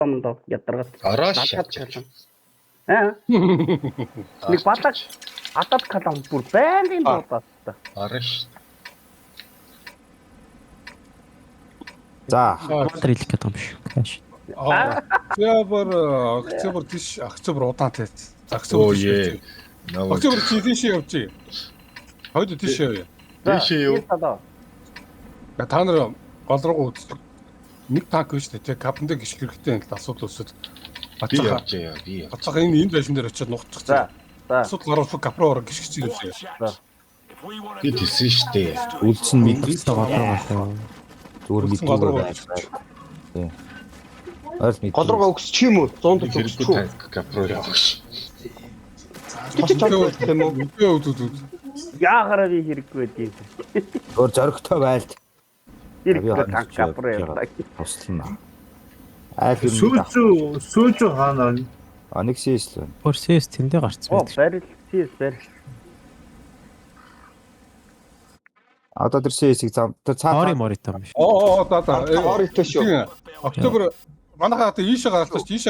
Томдоо ядаргал. Араа шатчих. Нэг балаг атад калам бүр байнгын дуудаад та. Араа ш. За. Монтер хэлэх гэдэг юм биш. Каш. Октябрь тийш октябрь удаан тээ. Оо е. Октябрь тийш явчих. Хойд тийш явъя. Тийшээ юу? Та нар гол руу үздэг. Нэг танк биш үү? Капн дээр гიშг хэрэгтэй юм л асуудал өсөд. Би явж яа. Би. Бацаага энэ байшин дээр очиод нухчих. За. Асуудал гарах капроор гიშгч юм. Би тийсэн штэ. Үлдсэн мэдээ Гадруугаа. зүгээр мэдээ байж. Тий. Ойр мэдээ. Голруугаа өгсөж юм уу? 100 Хэрэггүй өгсөж үү? танк капро явах. Яагараа би хэрэггүй дээ. Өөр зоригтой байлт. Хэрэггүй танк капро яваа. Туслана. Айл Сүүж хаана Анексис л. Көрсэс тэндээ гарцсан Оо байдаг. барил тийс барил. Одоо тэр сэсийг зам тэр Ори цаа моритон биш. Ортой шүү. Октябрь манайхаа ийшээ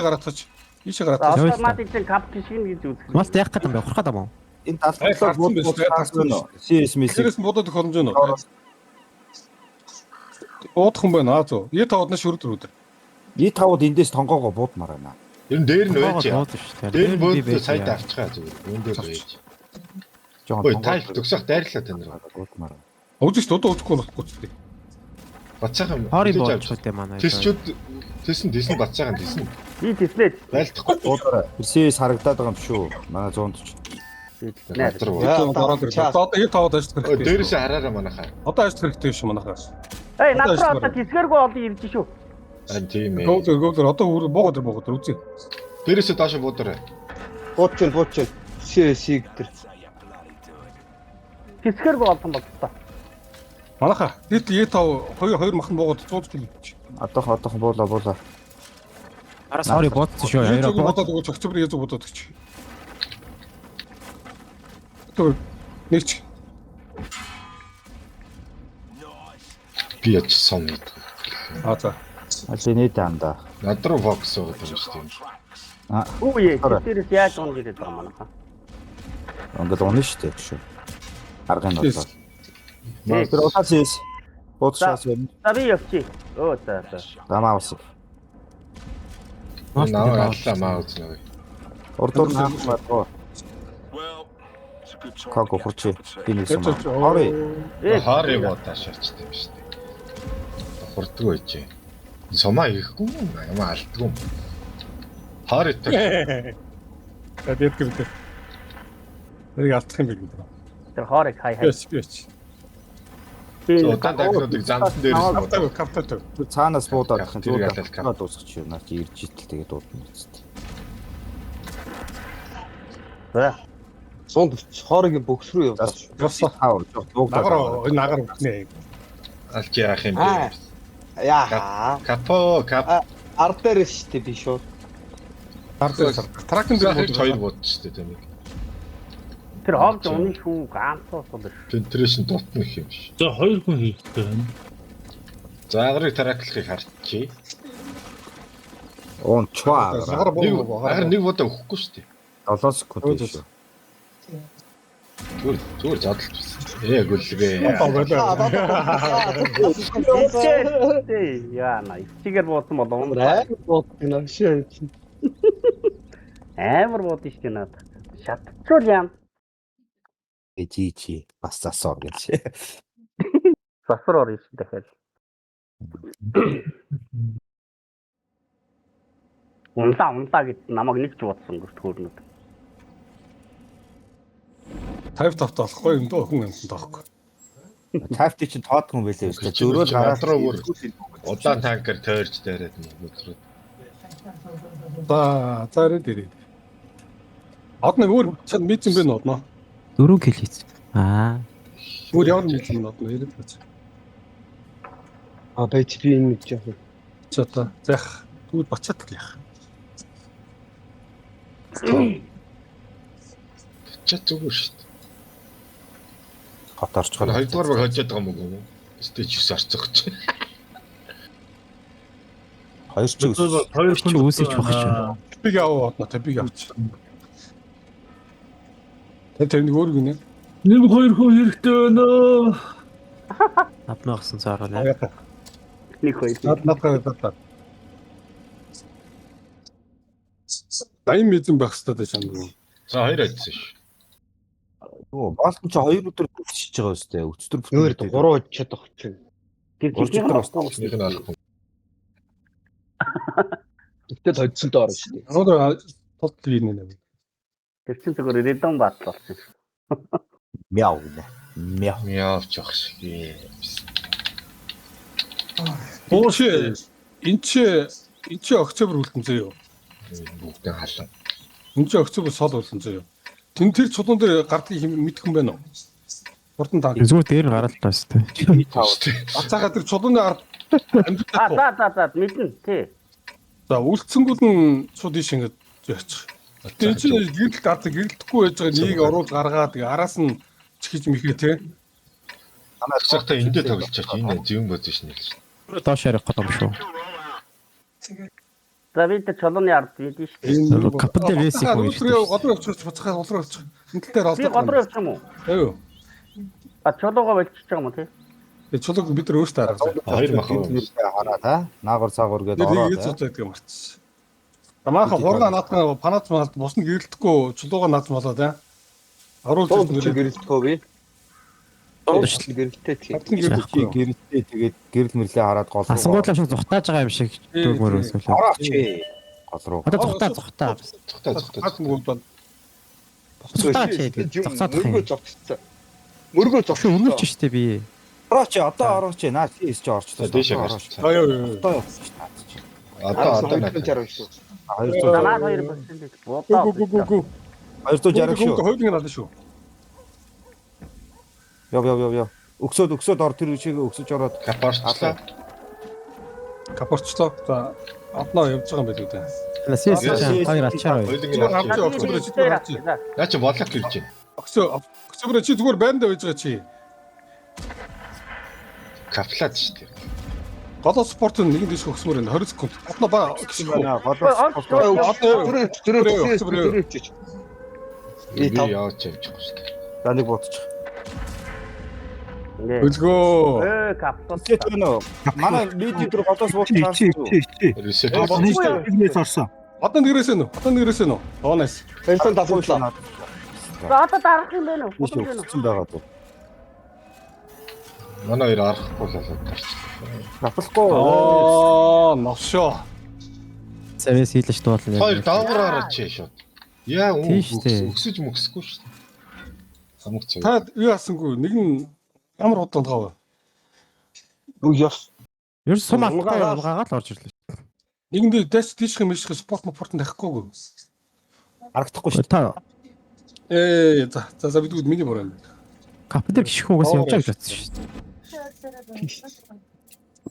гаргатаж. Автоматик кап гişгэн гэж үзэх. Мас яах гэдэг юм бэ? Хурхаад юм уу? энэ талхлаа буудсан. Сэс мис. Тэрээс бодоод их хормж байна. Уудах юм байна аа зөө. Е5-д на шүрдэр өдөр. И5-д эндээс тонгоогоо буудмаар байна. Энэ дээр нь байж. Дээр Дээр бөөд сайд авчихаа зүгээр. Энэ дээр байж. Ой, тайп төгсөх дайрлаа тань нар. Буудмаар. Үзэж дуудаа үзэхгүй болохгүй ч тийм. Бацаахан. Ори боочтой манай. Тэсчүүд тэсэн бацаахан тэсэн. Би тэснэ. Байлдахгүй. Буудаараа. Сэс харагдаад байгаа юм шүү. Манай 140. Одоо E5-д ажил хэрэгтэй. Дээрээс хараараа манайхаа. Одоо ажил хэрэгтэй шүү манайхаас. Эй, натраа одоо тэсгэргүй олон ирж шүү. Ань тийм ээ. Гෝдэр одоо буугаад үзье. Дээрээс доош буудаарай. Бууч. Сиг тэр. Тэсгэргүй олон болтой. Манайхаа E5 хоёр махан буугаад 100 км. Одоо буулаа. Араас ори бодсон шүү. Хоёроо бодоод өгч октябрь язуу бодоод өгч. Тэр нэгч Би яч сон мэд. за. Алинэд анда. Над руу фокус өгöd юм шүү дээ. Үгүй ээ, тэрээс яаж унж ирээд байгаа манайхаа. Ингээд унаа штэ шүү. Аргын бодлоо. Тий. Тэр утасээс буудшаас байна. За би явчих. Оо за. Дамаавс. Наа аллаа үзнэ. Ордор наамаа. Како хурчи. Бинийсэн маа. Ори. Хари бодож шаачтай юм шүү дээ. Хурдгүй байжээ. Сумаа ирэхгүй юм алдгүй. Хари тэр. Тэгээд гэдэг. Нэг алдах юм биш. Тэр хоорыг хай. Биш. Удаан тагнуудыг замдан дээрээс Каптаа. Цаанаас буудаад ахын Тэр зүгээр дуусчих юм. Наа чи ирж итэл тэгээд дуудана үст. За. 140 хоорогийн бөкс рүү явлаа. Явсан. Нагар үгнэ. алж яах юм бэ? Яа. Капо Артер штэ би шууд. Тракэн дээр хоёр бод штэ тань. Тэр хоолж унах шүү гаамсаа бол. Пентрашн дотно гэх юм биш. За хоёр хүн хийхтэй байна. Заагрыг тараклахыг харчих. Он чваа. Нэг бодоо өгөхгүй штэ. 7 секунд шүү. Зүгээр задлж байна. Гүлгээ. Яа, стикер буусан бол Амар буудна шээ. амар бууд штэ наад. Шатчул яам. Чи бас засоо гэж. Засвар ор юм дахиад. Унтаа гэж намайг нэг ч бодсон гэж хөөрнөд. 50 болохгүй юм дөө хүн юмсан таахгүй. Тайфти чинь тоодгүй юм байлээ шүү. Зөрөөл гараад Удаан танкер тойрч дайраад нүцрээд. За ирээ. Одны өөр чад мэдсэн бэ нодно. 4 кил хийсэн. Өөр ямар мэдсэн нодно ирээд бац. Бэж би энэ мэдж яах вэ? Ч одоо заах түүл бачаад л яах. Чат зүгээр шүү дээ. хотоорч Тэр хоёрдугаар баг хожоод байгаа юм уу? Стэйч 9 арцах гэж. Хоёр ч үс. хоёр Чи үүсэж багш шүү. Биг аваа бодно те биг авч. Тэр нэг өөр гинэ. Нэг хоёр хүн хэрэгтэй байна. Аднаа гсэн цаар байна. Нэг хоёр. Над. Дай мэдэн байх хэрэгтэй чам. За хоёр айдсан ш. Оо, баалт чи 2 өдөр бүтчихэж байгаа өстэй. Өчтөр Өөр 3 чадах чинь. Тэр Урж чихний өдөр авахгүй. Нэг нь алахгүй. Тэгтэл хоцсон доор шүү дээ. Өнөөдөр тот винэ. Тэр чинь зөвхөн редон бат болсон. мяу нэ. Мяу. Мяавч явах шиг. Бууш энэ чи октябр үлдэн зөө юу? Бүгдээ халан. Энэ чи октябр сол үлдэн зөө юу? Тэн тэр чулуун дээр гардыг мэдэх юм байна уу? Хурдан таа. Зүгээр дээр гараад таа шүү. Ацаага тэр чулууны ард амьдтай. За мэднэ тий. За үлдсэнгүүд нь шууд ийш ингэж яачих. Тэр чи гэрэлт гардаг гэрэлтэхгүй байж байгаа нэг оруулж гаргаад араас нь чихэж мэхээ те. Цагтаа эндээ тоглолцооч энэ зөвөн позишн хэлж. Доош ярих гэдэг юм шүү. За бид чулууны ард бидэн шүү. Капитал вэсик үү. Өдрөө годроо өчөж буцахаа олроо өчөж. Энтэл дээр Би годроо явчих юм уу? Аюу. А чулуугаа болчихж байгаа юм уу тий? Тэгээ чулууг бид нар өөртөө хараад. Хоёр махаа. Хараа та. Наагур цаагур гэдэг Тэр ороод. ийж удаа гэдэг марцсан. Тамааха хурга наатгаа панац малд бусна гэрэлтэхгүй чулууга наац болоо те. Оруулж Чи гэрэлтгөө би. Шүү. Гэрэлтээ тийм. Хатан гэрэлт Чи гэрэлтэй тэгээд гэрэл мэрлээ хараад гол руу. Асангуудлаа шиг зүхтааж байгаа юм шиг дүрмөр өсвөл. Орооч. Гол руу. Одоо зүхтаа. Цогтой. гол Мөргөө зогсцсан. Мөргөө зогссон. Өргөлч штэ би. Орооч. Одоо орооч. Наа тийс чи орчлоо. Дээшээ гарч. аюу. Одоо Одоо жаргал шүү. 200. Танаа 2%. Буудаа. 260 шүү. Хойдын надад шүү. Яв. Өксөд ор тэр үчиг өксөж ороод капарчлаа. Капорчлоо. За одноо явж байгаа юм байл үү те. Ласис хоёр ачаар. Наа чи бодлоо гэрж байна. Октябр чи зүгээр байранда байж байгаа чи. Каплаад шүү дээ. Голоо спорт нэг дэш өгсмөр энэ 20 секунд. Одноо ба гिसгүй. Би явж явж байгаа шүү дээ. за нэг бодчих. Үлгөө. Капсул. Тэт өнөө. Манай видео дээр голоос буучих. Ресет. Одоо нэрээсэ нөө. Тоонаас. Баярлалаа давуулаа. За одоо дарах юм байна уу? Өксөж байгаа даа. Манай хоёр арахгүй л болоод гарчлаа. Гаплахгүй. Новшоо. Савэс хийлэж дуулна. Хоёр даавраараа чи шууд. Яа Тийш өксөж дээ. мөксөхгүй шүү дээ. Хамаг цаа. Та юу яасангүй нэг нь ямар удаан гав. Юу яс. Ер нь сум алгаа л орж ирлээ. Нэгэндээ дэс тийшхэн мишхэн спорт дахихгүйгүй. Харагдахгүй шүү. Та За бидгүүд миний бороо. капитал гიშхэн угаас явж байгаа гэж бодсон шүү дээ.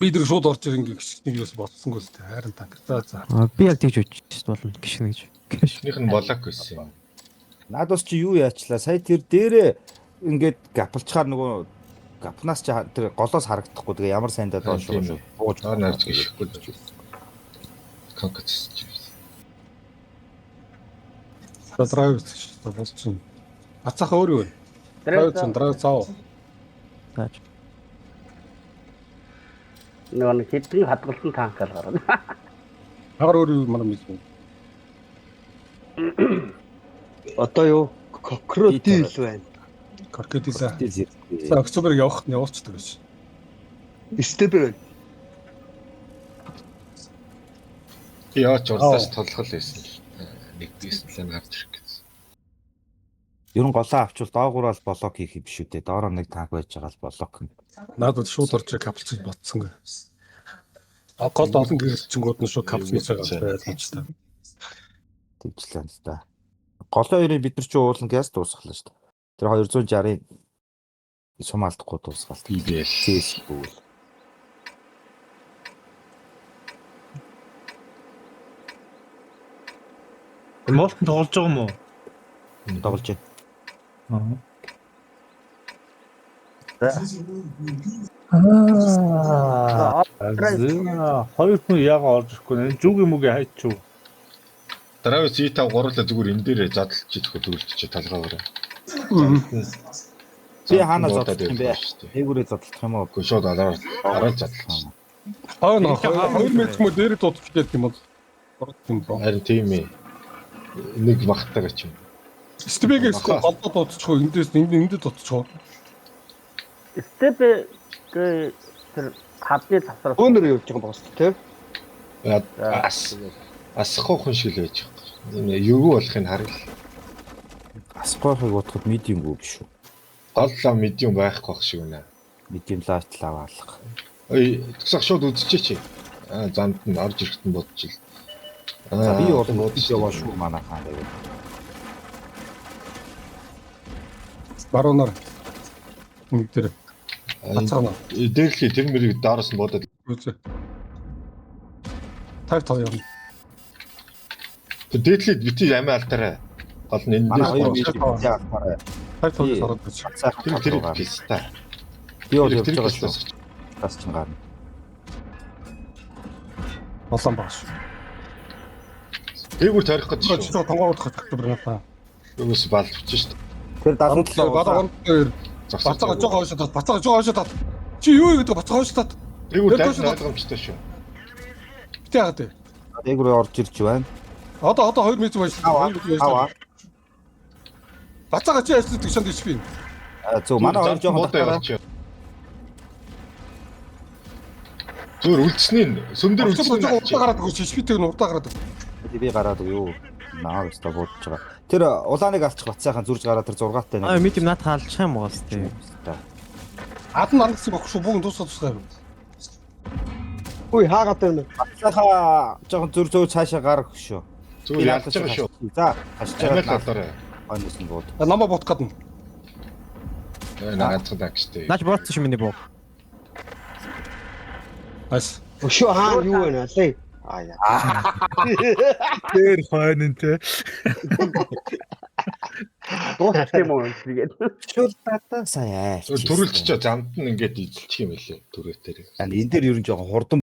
Би дэр шууд орж ирэн гихшнийг юус бодсонгүй л дээ. Хайрын танк. За. Би яг тэгж бодчих болно гიშхэн гэж. Эхнийх нь болоог байсан юм. Надаас чи юу яачлаа? Сая тэр дээрээ ингээд гапалчаар нөгөө гапнаас чи тэр голоос харагдахгүй. Тэгээ ямар сайндаа доош шүү. Бууж Нарж гიშхгүй. Конкретс. За драйв болчихсон. Ацаха өөр юу вэ? Драйв цаа. Тааж. Нэг хэдэн хадгалсан танкаар гараад. Агаар өөр юу манай мэдгүй. Одоо юу? Крокодил байна. Крокодил. За тэр октябрыг явахт нь явуулчихдаг гэж. Стебер. Би яваач урдаас толгол байсан. Нэг дисциплин гарч ирэх гэсэн. ер нь голоо авчвал доогуураас блок хийх юм биш үү те. Доороо нэг танк байж байгаа л блок. Надад шууд орж капсулыг ботсон. Гол олон гэрэлчингүүд нь шууд капсулж байгаа байлж та. Тэгжлээ л та. Голоо хоёрыг бид нар чи уулан газ дуусгалаа шүү дээ. Тэр 260-ын сум алдахгүй дуусгаал. BBL. CS бүүл. Молтон тоглож байгаа юм уу? Тоглож байна. Хоёр хүн яага орж ирэхгүй нэ. Зүг юм уу хайчуу. Драйв Z5 гурлаа зүгээр энэ дээр задлж идэх дүүлчих талгаагаар. Би хаана зодчих юм бэ? Ээгүүрээ зодчих юм уу? Гэхдээ шууд араа задлах. Аа нөө 2 метр дээрээ дуудах гэдэг юм бол. Тийм боо. Харин тийм ээ. Нэг махтагаа ч юм. Стебэгээс голдоо дуудчихгүй эндээс эндээ дуудчихгүй. Степ тэр хадны завсар. Өнөр явж байгаа боос тий. Асахгүй хүн шиг л байж байгаа. Юу болохыг харъя. Асгоохыг бодоход медиум гоо биш үү? Голлоо медиум байхгүй байх шиг үнэ. Медиум лайт лаваалах. Ой, тэгсэх шууд үзчихээ чи. Занд нь орж ирэхэд нь бодчих. За би бол модис яваа шүү манай хаан гэдэг. Баруунаар нэг дээр Ацгаана. Дээрлээ тэр мөрийг доороос нь бодоод үзээ. Тав юм. тэр дээдлээ бити амиа алтараа. Гол нь энэ Манай хоёр дээр медиум яахаарай. Тав сараад байж. тэр писта. Би бол явж байгаа шүү. Тас чинь гарна. Болон багш. Дээгүүр тарих гэж Чи шүү. тонгоодох гэж байна. Юус балж шүү. Тэр 77 Бадагон дээр бацаага жоо хойшоо бацаага жоо хойшоо чи юу гэдэг бацаага хойшоо Дээгүүр тарих ойлгомжтой шүү. битээ хаад. ээгүүрээ орж ирж байна. Одоо 2 метр байж. Аваа. Бацаага чи яасан гэж шанд ичби. Зөв манай хоёр жоохон татаараа. Зүгээр үлдснээ сүмдэр үлдснээ урдаа гараад өгч ичбитэйг нь урдаа гараад. Би гараад юу? Наа өстө бодож байгаа. Тэр улааныг алчих бацаахан зүрж гараад тэр 6-аатай Аа медиум наад хаалчих юм уу гас тий. Ад нь ангацсан багш бүгэн тусгай. Үгүй хаагаад байна. Бацааха жоохон зүр цаашаа гарах шүү. зүгээр ялж байгаа шүү. За, хашиж Амиа байгаа. талаараа. Хойноос нь бод. Намаа бодох гадна. Наацдаг штэ. Наач боцсон шүү миний боо. Айс. Өшөө хаа юу вэ нэ? Аа. Тэр хойно те. Дууссан юм тэгээд. Шүл тата сая. Төрүүлчих замд нь ингээд идэлчих юм байлээ түрээ дээр. Энэ дээр ер нь жоохон хурдан